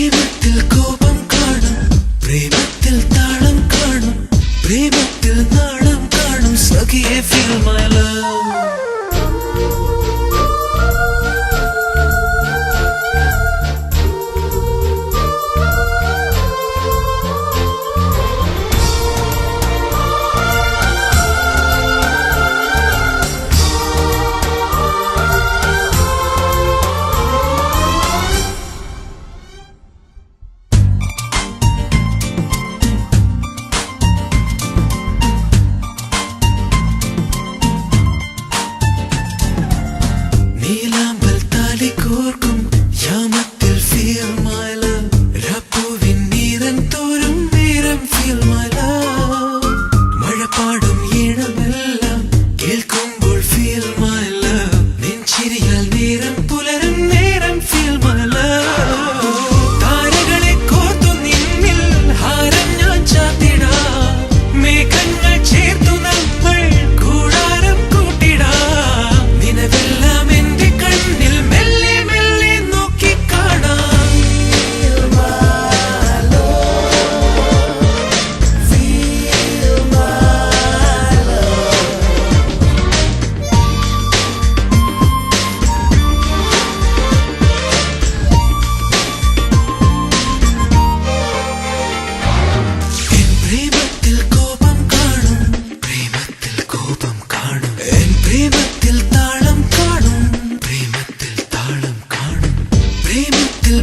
പ്രേമത്തിൽ കോപം കാണും, പ്രേമത്തിൽ താളം കാണും, പ്രേമത്തിൽ നാളം കാണും. സഖിയെ feel my love. നീലാമ്പൽ താലി കോർക്കും യാമത്തിൽ feel my love. രാപ്പൂവിൻ നീരൻ തോരും നേരം feel my love. മഴപാടും ഈണമെല്ലാം കേൾക്കുമ്പോൾ feel my love. നെഞ്ചിരിയാൽ നേരം പുലരും നേരം feel my love. താരകളെ കോർത്തു നിന്നിൽ ഹാരം ഞാൻ ചാത്തിടാം, മേഘങ്ങൾ ചേർത്തു നമ്മൾ കൂടാരം കൂട്ടിടാം. നിലവെല്ലാം എന്റെ കണ്ണിൽ മെല്ലെ മെല്ലെ നോക്കി കാണാം. എൻ പ്രേമത്തിൽ കോപം കാണും, പ്രേമത്തിൽ കോപം കാണും. എൻ പ്രേമത്തിൽ താളം കാണും, പ്രേമത്തിൽ താളം കാണും. പ്രേമത്തിൽ